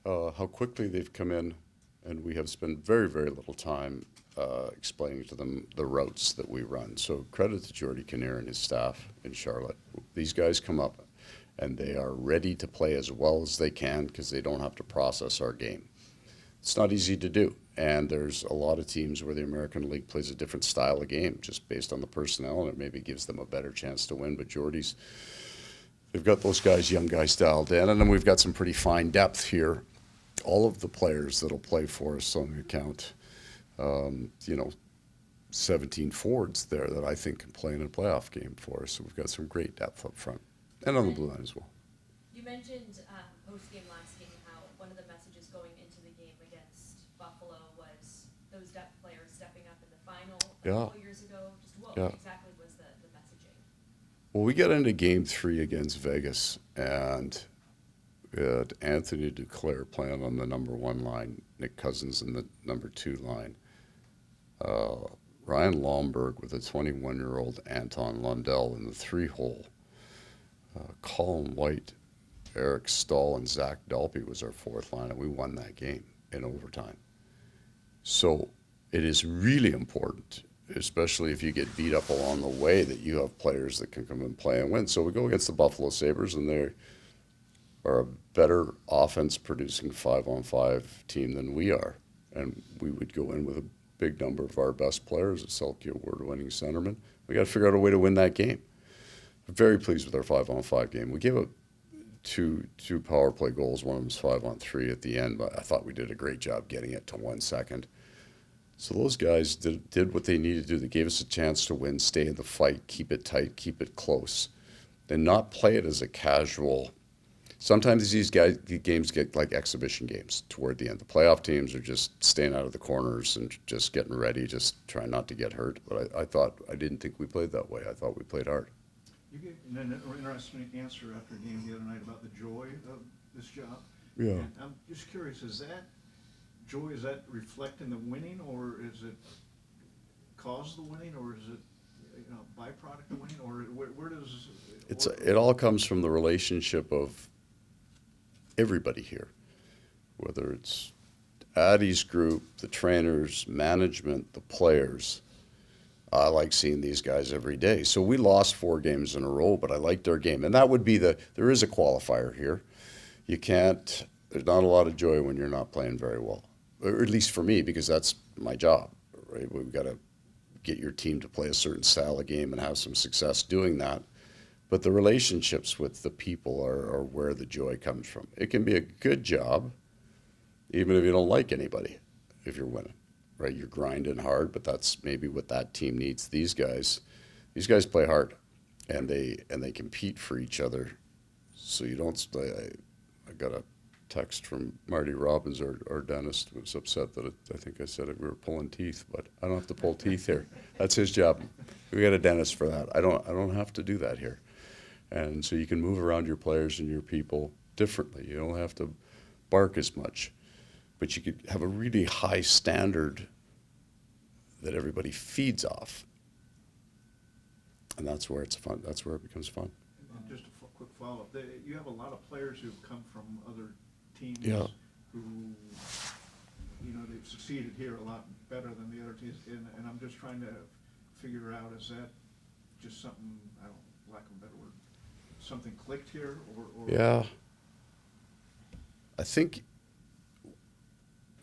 how quickly they've come in, and we have spent very, very little time explaining to them the routes that we run. So credit to Jordy Kinnear and his staff in Charlotte. These guys come up, and they are ready to play as well as they can because they don't have to process our game. It's not easy to do, and there's a lot of teams where the American League plays a different style of game just based on the personnel, and it maybe gives them a better chance to win. But Jordy's, they've got those guys, young guys dialed in, and then we've got some pretty fine depth here. All of the players that'll play for us on the account, 17 forwards there that I think can play in a playoff game for us. So we've got some great depth up front and on the blue line as well. You mentioned post-game last game how one of the messages going into the game against Buffalo was those depth players stepping up in the final a couple years ago. Just what exactly was the messaging? Well, we got into game 3 against Vegas, and we had Anthony Duclair playing on the number 1 line, Nick Cousins in the number 2 line. Ryan Lomberg with a 21-year-old Anton Lundell in the 3-hole. Colin White, Eric Stahl, and Zach Dalpe was our 4th line, and we won that game in overtime. So it is really important, especially if you get beat up along the way, that you have players that can come and play and win. So we go against the Buffalo Sabres, and they are a better offense-producing 5-on-5 team than we are. And we would go in with a big number of our best players, a Selke Award-winning centerman. We got to figure out a way to win that game. I'm very pleased with our 5-on-5 game. We gave up two power play goals. One of them was 5-on-3 at the end, but I thought we did a great job getting it to 1 second. So those guys did what they needed to do. They gave us a chance to win, stay in the fight, keep it tight, keep it close, and not play it as a casual. Sometimes these games get like exhibition games toward the end. The playoff teams are just staying out of the corners and just getting ready, just trying not to get hurt. But I didn't think we played that way. I thought we played hard. You gave an interesting answer after a game the other night about the joy of this job. Yeah. And I'm just curious, is that joy, is that reflecting the winning, or is it cause the winning, or is it byproduct of winning, or where does it all comes from the relationship of everybody here, whether it's Addie's group, the trainers, management, the players. I like seeing these guys every day. So we lost 4 games in a row, but I liked our game. And that would be there is a qualifier here. There's not a lot of joy when you're not playing very well, or at least for me, because that's my job, right? We've got to get your team to play a certain style of game and have some success doing that. But the relationships with the people are where the joy comes from. It can be a good job, even if you don't like anybody, if you're winning, right? You're grinding hard, but that's maybe what that team needs. These guys play hard, and they compete for each other. So you don't. I got a text from Marty Robbins, our dentist, was upset that I think I said we were pulling teeth, but I don't have to pull teeth here. That's his job. We got a dentist for that. I don't have to do that here. And so you can move around your players and your people differently. You don't have to bark as much, but you could have a really high standard that everybody feeds off. And that's where it's fun. That's where it becomes fun. And just a quick follow-up. You have a lot of players who've come from other teams who, they've succeeded here a lot better than the other teams. And I'm just trying to figure out, is that just something, lack of a better word, something clicked here? Or Yeah. I think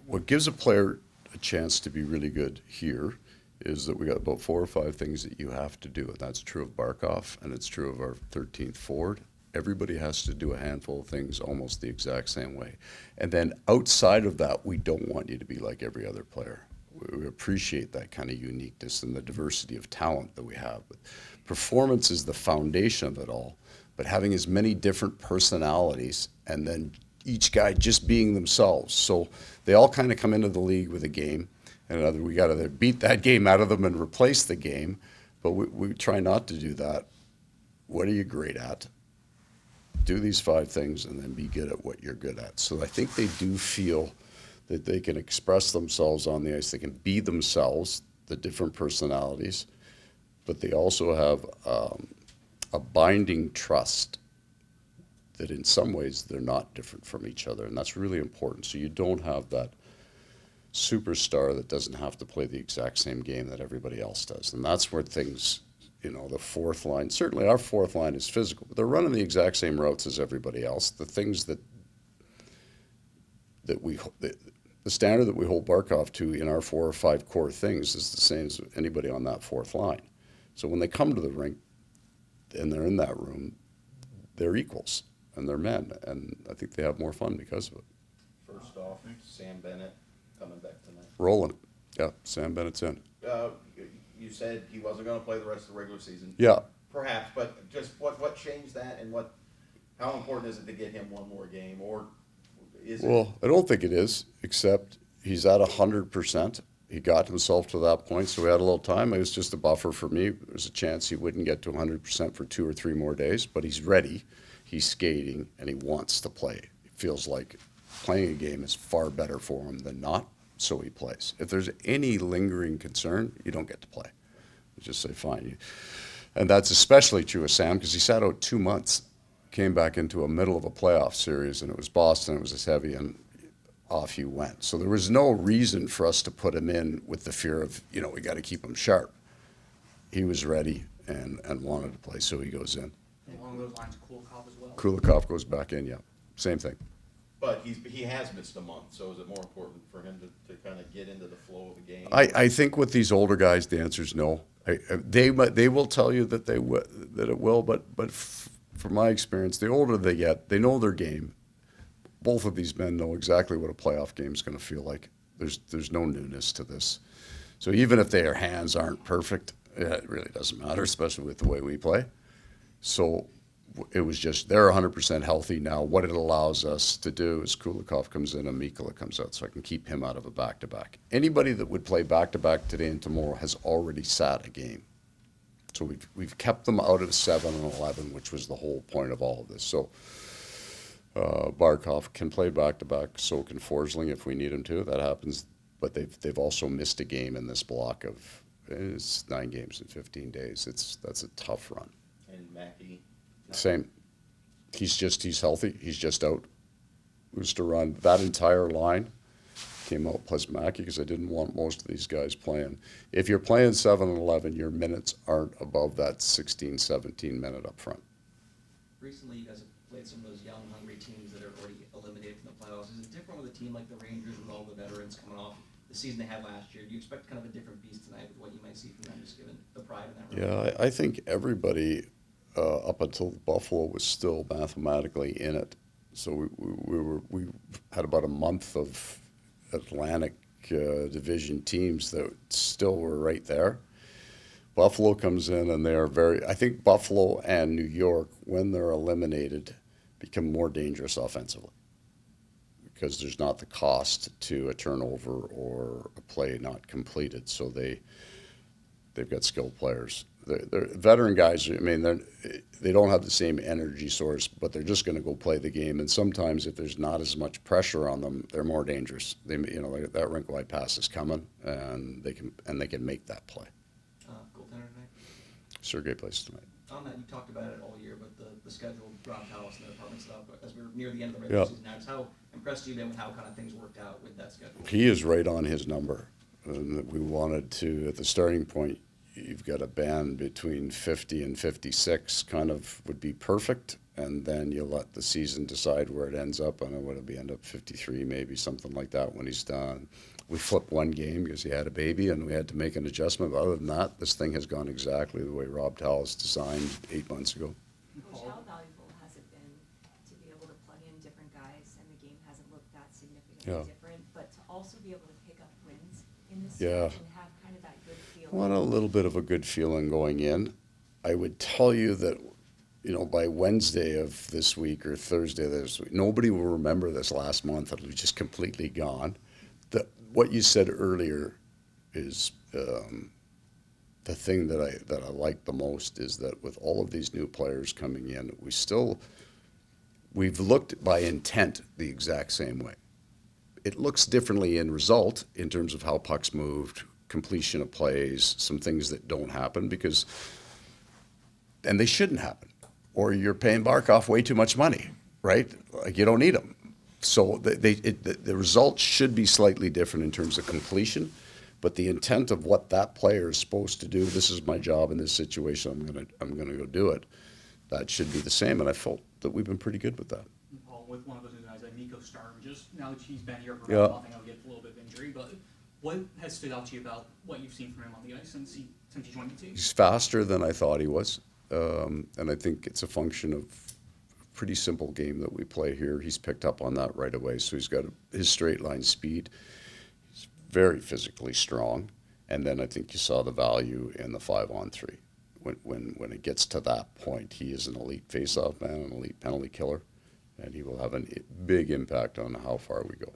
what gives a player a chance to be really good here is that we got about 4 or 5 things that you have to do, and that's true of Barkov, and it's true of our 13th forward. Everybody has to do a handful of things almost the exact same way. And then outside of that, we don't want you to be like every other player. We appreciate that kind of uniqueness and the diversity of talent that we have. But performance is the foundation of it all. But having as many different personalities and then each guy just being themselves. So they all kind of come into the league with a game, and we got to either beat that game out of them and replace the game, but we try not to do that. What are you great at? Do these 5 things and then be good at what you're good at. So I think they do feel that they can express themselves on the ice. They can be themselves, the different personalities, but they also have a binding trust that in some ways they're not different from each other, and that's really important. So you don't have that superstar that doesn't have to play the exact same game that everybody else does. And that's where things, the fourth line, certainly our fourth line is physical, but they're running the exact same routes as everybody else. The things that the standard that we hold Barkov to in our 4 or 5 core things is the same as anybody on that fourth line. So when they come to the rink and they're in that room, they're equals and they're men, and I think they have more fun because of it. First off, Sam Bennett coming back tonight. Rolling. Yeah, Sam Bennett's in. You said he wasn't going to play the rest of the regular season. Yeah. Perhaps, but just what changed that, and how important is it to get him one more game, or is it? Well, I don't think it is, except he's at 100%. He got himself to that point, so we had a little time. It was just a buffer for me. There's a chance he wouldn't get to 100% for 2 or 3 more days, but he's ready. He's skating, and he wants to play. It feels like playing a game is far better for him than not, so he plays. If there's any lingering concern, you don't get to play. You just say, fine. And that's especially true of Sam, because he sat out 2 months, came back into a middle of a playoff series, and it was Boston, it was as heavy, and off he went. So there was no reason for us to put him in with the fear of, we got to keep him sharp. He was ready and wanted to play, so he goes in. And along those lines, Kulikov as well. Kulikov goes back in, yeah. Same thing. But he has missed a month, so is it more important for him to kind of get into the flow of the game? I think with these older guys, the answer is no. They will tell you that that it will, but from my experience, the older they get, they know their game. Both of these men know exactly what a playoff game is going to feel like. There's no newness to this. So even if their hands aren't perfect, it really doesn't matter, especially with the way we play. So it was just, they're 100% healthy now. What it allows us to do is Kulikov comes in and Mikkola comes out, so I can keep him out of a back-to-back. Anybody that would play back-to-back today and tomorrow has already sat a game. So we've kept them out of 7 and 11, which was the whole point of all of this. So Barkov can play back-to-back, so can Forsling if we need him to. That happens, but they've also missed a game in this block of, it's 9 games in 15 days. That's a tough run. And Mackey? Same. He's healthy. He's just out. Used to run that entire line. Came out plus Mackey because I didn't want most of these guys playing. If you're playing 7 and 11, your minutes aren't above that 16, 17 minute up front. Recently, you guys have played some of those young, hungry teams that are already eliminated from the playoffs. Is it different with a team like the Rangers with all the veterans coming off the season they had last year? Do you expect kind of a different beast tonight with what you might see from them, just given the pride in that room? Yeah, I think everybody up until Buffalo was still mathematically in it. So we had about a month of Atlantic Division teams that still were right there. Buffalo comes in and they are I think Buffalo and New York, when they're eliminated, become more dangerous offensively because there's not the cost to a turnover or a play not completed. So they've got skilled players. They're veteran guys. I mean, they don't have the same energy source, but they're just going to go play the game. And sometimes, if there's not as much pressure on them, they're more dangerous. That rink wide pass is coming, and they can make that play. Goaltender tonight? Sergei plays tonight. On that, you talked about it all year, but the schedule, Rob Tallis and the department stuff. As we're near the end of the regular season now, just how impressed have you been with how kind of things worked out with that schedule? He is right on his number. And we wanted to, at the starting point, you've got a band between 50 and 56 kind of would be perfect, and then you let the season decide where it ends up. I don't know what it'll end up 53, maybe something like that when he's done. We flipped one game because he had a baby, and we had to make an adjustment. But other than that, this thing has gone exactly the way Rob Tallis designed 8 months ago. Coach, how valuable has it been to be able to plug in different guys, and the game hasn't looked that significantly different, but to also be able to pick up wins in this stretch and have kind of that good feeling? Well, a little bit of a good feeling going in. I would tell you that, by Wednesday of this week or Thursday of this week, nobody will remember this last month. It'll be just completely gone. What you said earlier is the thing that I like the most is that with all of these new players coming in, we've looked by intent the exact same way. It looks differently in result in terms of how pucks moved, completion of plays, some things that don't happen and they shouldn't happen, or you're paying Barkov way too much money. right? Like, you don't need them. So the results should be slightly different in terms of completion, but the intent of what that player is supposed to do, this is my job in this situation, I'm gonna go do it, that should be the same, and I felt that we've been pretty good with that. Paul, with one of those new guys like Nico Starr, just now that he's been here for Yeah. a while, I think I'll get a little bit of injury, but what has stood out to you about what you've seen from him on the ice since he joined the team? He's faster than I thought he was, and I think it's a function of a pretty simple game that we play here. He's picked up on that right away, so he's got his straight line speed. He's very physically strong, and then I think you saw the value in the 5-on-3. When it gets to that point, he is an elite faceoff man, an elite penalty killer, and he will have a big impact on how far we go.